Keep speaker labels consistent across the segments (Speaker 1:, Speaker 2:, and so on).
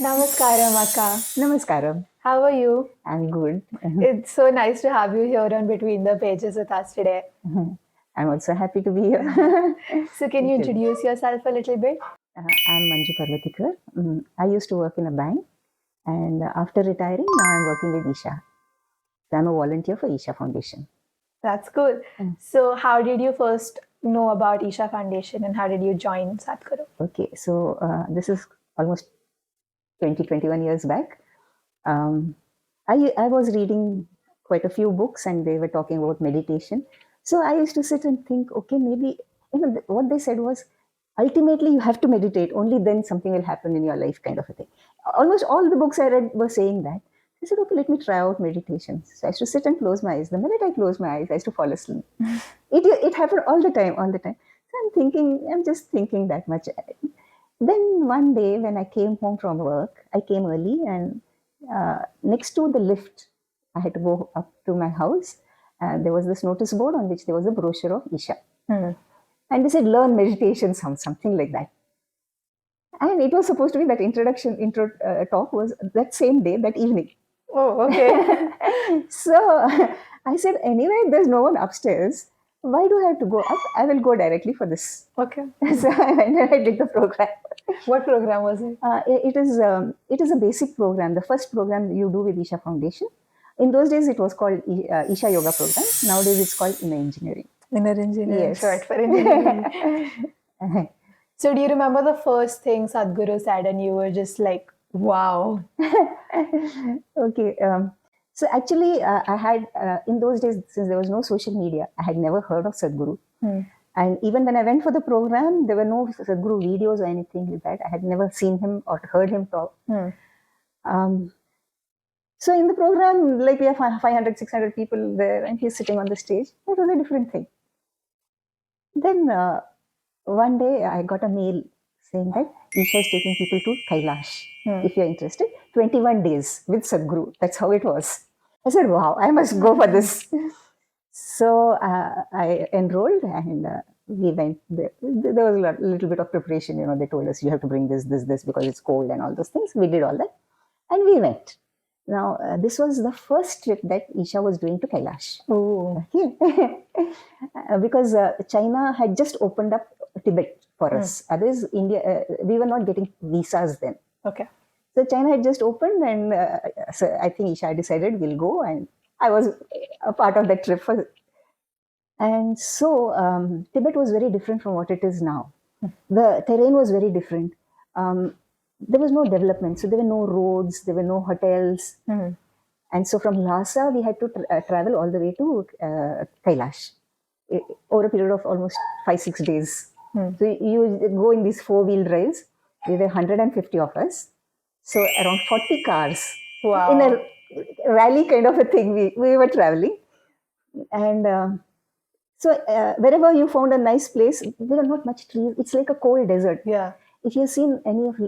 Speaker 1: Namaskaram, akka.
Speaker 2: Namaskaram.
Speaker 1: How are you?
Speaker 2: I'm good.
Speaker 1: It's so nice to have you here on Between the Pages with us today.
Speaker 2: I'm also happy to be here.
Speaker 1: So, can you
Speaker 2: Thank you.
Speaker 1: introduce yourself a little bit?
Speaker 2: I'm Manju Parvatikar. I used to work in a bank, and after retiring, now I'm working with Isha. So I'm a volunteer for Isha Foundation.
Speaker 1: That's cool. So, how did you first know about Isha Foundation and how did you join Sadhguru?
Speaker 2: Okay, so this is almost 20, 21 years back. I was reading quite a few books, and they were talking about meditation. So I used to sit and think, okay, maybe what they said was, ultimately you have to meditate. Only then something will happen in your life, kind of a thing. Almost all the books I read were saying that. I said, okay, let me try out meditation. So I used to sit and close my eyes. The minute I closed my eyes, I used to fall asleep. It happened all the time, all the time. So I'm just thinking that much. Then one day when I came home from work, I came early, and next to the lift, I had to go up to my house. There was this notice board on which there was a brochure of Isha. And they said, learn meditation, something like that. And it was supposed to be that intro talk was that same day, that evening.
Speaker 1: Oh, okay.
Speaker 2: So I said, anyway, there's no one upstairs. Why do I have to go up? I will go directly for this.
Speaker 1: Okay.
Speaker 2: So I went and I did the program.
Speaker 1: What program was it?
Speaker 2: It is a basic program, the first program you do with Isha Foundation. In those days, it was called Isha Yoga Program. Nowadays, it's called Inner Engineering.
Speaker 1: Inner engineering,
Speaker 2: Yes.
Speaker 1: short for engineering. So, do you remember the first thing Sadhguru said and you were just like, wow?
Speaker 2: Okay. So actually, I had in those days, since there was no social media, I had never heard of Sadhguru. And even when I went for the program, there were no Sadhguru videos or anything like that. I had never seen him or heard him talk. So in the program, like we have 500, 600 people there, and he's sitting on the stage. It was a different thing. Then one day I got a mail saying that Isha is taking people to Kailash. If you're interested, 21 days with Sadhguru. That's how it was. I said, wow, I must go for this. So I enrolled, and we went there. There was a little bit of preparation. They told us you have to bring this because it's cold and all those things. We did all that, and we went. Now, this was the first trip that Isha was doing to Kailash.
Speaker 1: Oh.
Speaker 2: Okay. Because China had just opened up Tibet for us. Others, India, we were not getting visas then.
Speaker 1: Okay.
Speaker 2: So China had just opened, and so I think Isha decided we'll go, and I was a part of that trip. And so Tibet was very different from what it is now. The terrain was very different. There was no development, so there were no roads, there were no hotels. And so from Lhasa, we had to travel all the way to Kailash over a period of almost 5-6 days. So you go in these 4-wheel drives. There were 150 of us. So around 40 cars.
Speaker 1: Wow.
Speaker 2: In a rally kind of a thing, we were traveling. And so wherever you found a nice place, there were not much trees. It's like a cold desert.
Speaker 1: Yeah.
Speaker 2: If you've seen any of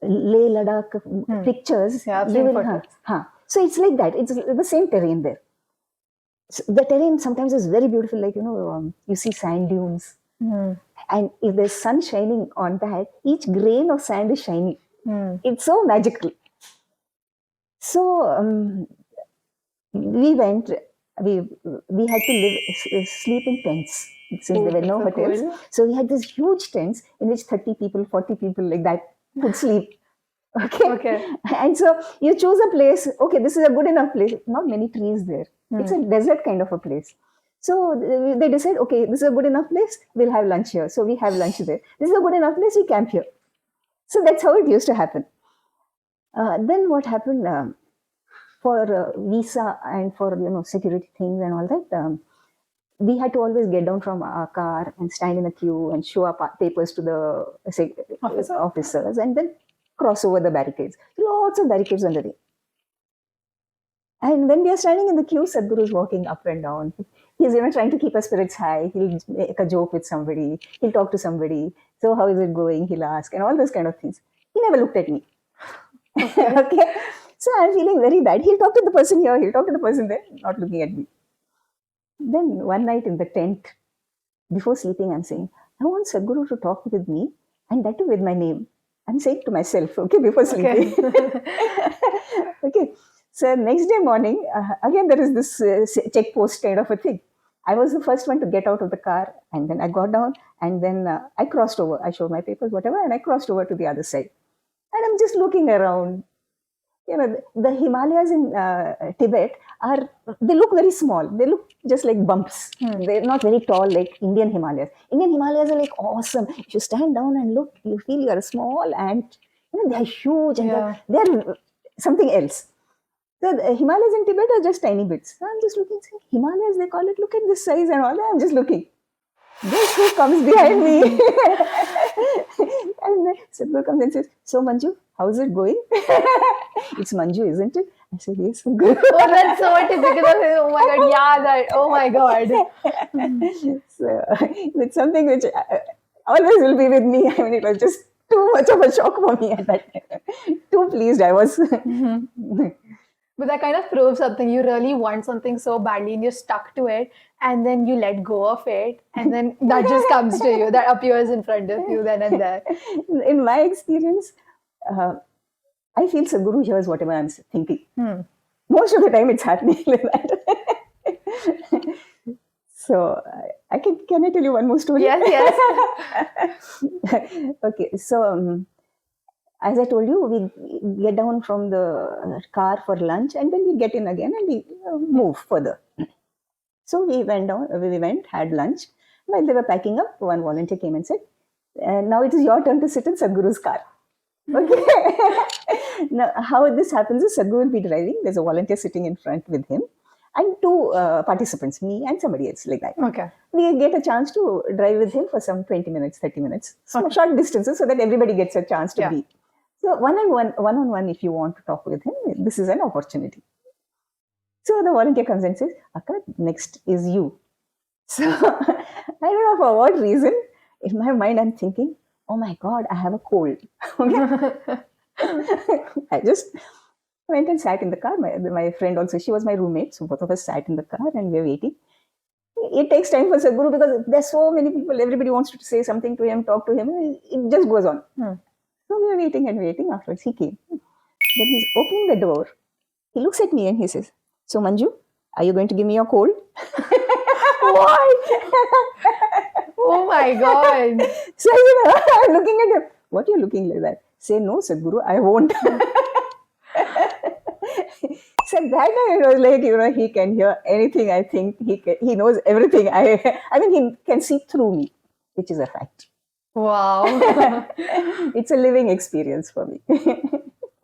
Speaker 2: Leh Ladakh pictures,
Speaker 1: Yeah, I've
Speaker 2: you
Speaker 1: seen
Speaker 2: will.
Speaker 1: photos.
Speaker 2: So it's like that. It's the same terrain there. So the terrain sometimes is very beautiful. Like you see sand dunes, and if there's sun shining on that, each grain of sand is shiny. It's so magical. So we went. We had to sleep in tents since there were no hotels.
Speaker 1: Cool.
Speaker 2: So we had these huge tents in which 30 people, 40 people like that could sleep. Okay. And so you choose a place. Okay, this is a good enough place. Not many trees there. It's a desert kind of a place. So they decide, okay, this is a good enough place. We'll have lunch here. So we have lunch there. This is a good enough place. We camp here. So that's how it used to happen. Then what happened? For visa and for security things and all that, we had to always get down from our car and stand in a queue and show our papers to the officers, and then cross over the barricades. Lots of barricades on the way. And when we are standing in the queue, Sadhguru is walking up and down. He's trying to keep our spirits high. He'll make a joke with somebody. He'll talk to somebody. So how is it going? He'll ask, and all those kind of things. He never looked at me. Okay. So I'm feeling very bad. He'll talk to the person here, he'll talk to the person there, not looking at me. Then one night in the tent, before sleeping, I'm saying, I want Sadhguru to talk with me, and that too with my name. I'm saying to myself, okay, before sleeping. Okay. So next day morning, again there is this check post kind of a thing. I was the first one to get out of the car, and then I got down, and then I crossed over. I showed my papers, whatever, and I crossed over to the other side. And I'm just looking around. You know, the Himalayas in Tibet they look very small. They look just like bumps. They're not very tall like Indian Himalayas. Indian Himalayas are like awesome. If you stand down and look, you feel you're a small ant. You know, they're huge and
Speaker 1: Yeah.
Speaker 2: they're something else. So the Himalayas in Tibet are just tiny bits. So I'm just looking, saying, Himalayas, they call it, look at this size and all that. I'm just looking. Guess who comes behind me? And then Sadhguru comes and says, so Manju, how's it going? It's Manju, isn't it? I said, yes, good.
Speaker 1: Oh, that's so typical of him. Oh my god, yeah, that. Oh my god.
Speaker 2: So it's something which always will be with me. I mean, it was just too much of a shock for me at that time. Too pleased I was.
Speaker 1: But that kind of proves something. You really want something so badly and you're stuck to it, and then you let go of it, and then that just comes to you, that appears in front of you then and there.
Speaker 2: In my experience, I feel Sadhguru hears whatever I'm thinking. Most of the time it's happening like that. So can I tell you one more story?
Speaker 1: Yes.
Speaker 2: Okay, so as I told you, we get down from the car for lunch, and then we get in again and we move further. So we went down, had lunch. While they were packing up, one volunteer came and said, now it is your turn to sit in Sadhguru's car. Okay. Now, how this happens is Sadhguru will be driving. There's a volunteer sitting in front with him, and two participants, me and somebody else, like that.
Speaker 1: Okay.
Speaker 2: We get a chance to drive with him for some 20 minutes, 30 minutes, short distances, so that everybody gets a chance to be. So one on one, if you want to talk with him, this is an opportunity. So the volunteer comes and says, Akka, next is you. So I don't know for what reason, in my mind I'm thinking, oh my God, I have a cold. I just went and sat in the car. My friend also, she was my roommate. So both of us sat in the car and we were waiting. It takes time for Sadhguru because there's so many people. Everybody wants to say something to him, talk to him. It just goes on. So we were waiting and waiting. Afterwards, he came. Then he's opening the door. He looks at me and he says, so Manju, are you going to give me your cold?
Speaker 1: What? Oh my God.
Speaker 2: So I said, I'm looking at him. What are you looking like that? Say, no, Sadhguru, I won't. So that time it was like, he can hear anything. I think he knows everything. I mean, he can see through me, which is a fact.
Speaker 1: Wow.
Speaker 2: It's a living experience for me.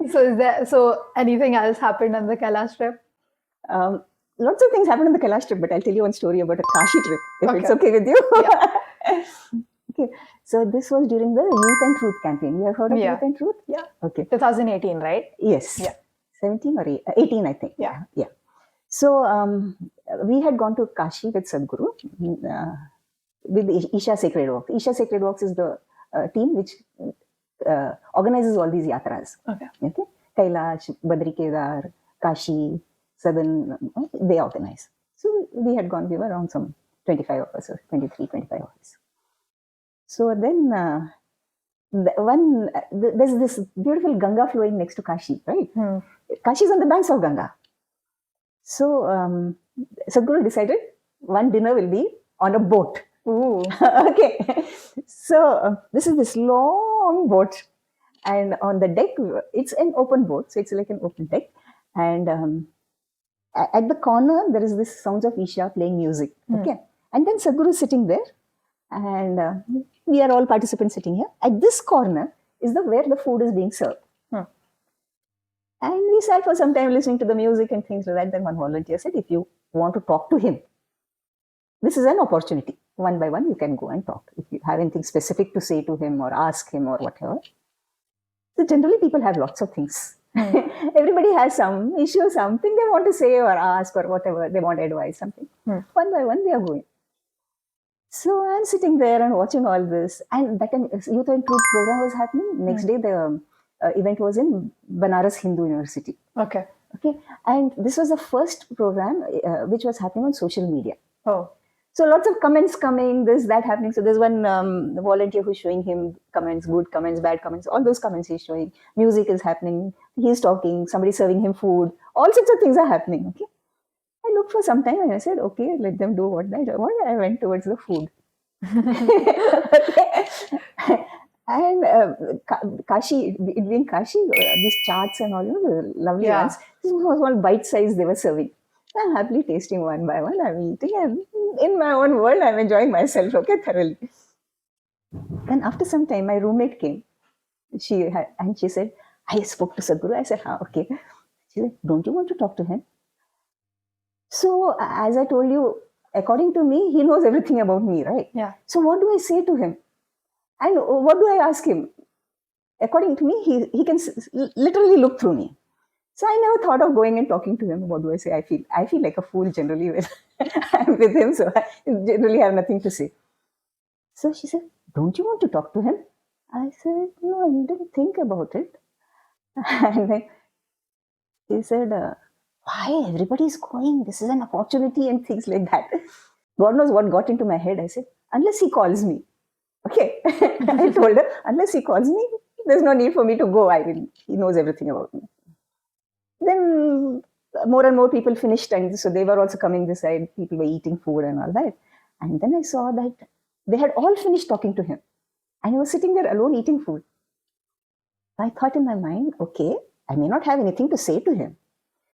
Speaker 1: So anything else happened on the Kailash trip?
Speaker 2: Lots of things happened on the Kailash trip, but I'll tell you one story about a Kashi trip, if it's okay with you.
Speaker 1: Yeah.
Speaker 2: Okay, so this was during the Youth and Truth campaign. You have heard of Youth and Truth?
Speaker 1: Yeah.
Speaker 2: Okay.
Speaker 1: 2018, right?
Speaker 2: Yes.
Speaker 1: Yeah.
Speaker 2: 17 or 18, I think.
Speaker 1: Yeah.
Speaker 2: So we had gone to Kashi with Sadhguru, with Isha Sacred Walks. Isha Sacred Walks is the team which organizes all these yatras.
Speaker 1: Okay.
Speaker 2: Kailash, Badri Kedar, Kashi, Southern, they organize. So we had gone, we were around some 25 of us, or 23, 25 of us. So then there's this beautiful Ganga flowing next to Kashi, right? Kashi is on the banks of Ganga. So Sadhguru decided one dinner will be on a boat.
Speaker 1: Ooh.
Speaker 2: Okay. So this is this long boat, and on the deck, it's an open boat, so it's like an open deck. And at the corner, there is this sounds of Isha playing music. Okay. And then Sadhguru is sitting there, and we are all participants sitting here. At this corner is where the food is being served. And we sat for some time listening to the music and things like that. Then one volunteer said, if you want to talk to him, this is an opportunity. One by one, you can go and talk. If you have anything specific to say to him or ask him or whatever. So generally, people have lots of things. Everybody has some issue, something they want to say or ask or whatever. They want advice, something. One by one, they are going. So I'm sitting there and watching all this. And that time, Youth and Truth program was happening. Next day, the event was in Banaras Hindu University.
Speaker 1: Okay.
Speaker 2: And this was the first program which was happening on social media.
Speaker 1: Oh.
Speaker 2: So lots of comments coming, this, that happening. So there's one volunteer who's showing him comments, good comments, bad comments, all those comments he's showing. Music is happening. He's talking. Somebody serving him food. All sorts of things are happening. Okay. I looked for some time and I said, okay, let them do what they want. I went towards the food. And Kashi, it being Kashi, these charts and all, the lovely
Speaker 1: Yeah.
Speaker 2: ones, this was all bite size they were serving. I'm happily tasting one by one. I'm eating, and in my own world, I'm enjoying myself, okay, thoroughly. Then after some time, my roommate came. And she said, I spoke to Sadhguru. I said, okay. She said, don't you want to talk to him? So, as I told you, according to me, he knows everything about me, right?
Speaker 1: Yeah.
Speaker 2: So, what do I say to him? And what do I ask him? According to me, he can literally look through me. So I never thought of going and talking to him. What do I say? I feel like a fool generally when I'm with him, so I generally have nothing to say. So she said, don't you want to talk to him? I said, no, I didn't think about it. And then she said, why everybody is going? This is an opportunity and things like that. God knows what got into my head. I said, unless he calls me. Okay. I told her, unless he calls me, there's no need for me to go. He knows everything about me. Then more and more people finished, and so they were also coming this side. People were eating food and all that. And then I saw that they had all finished talking to him. And he was sitting there alone eating food. I thought in my mind, okay, I may not have anything to say to him.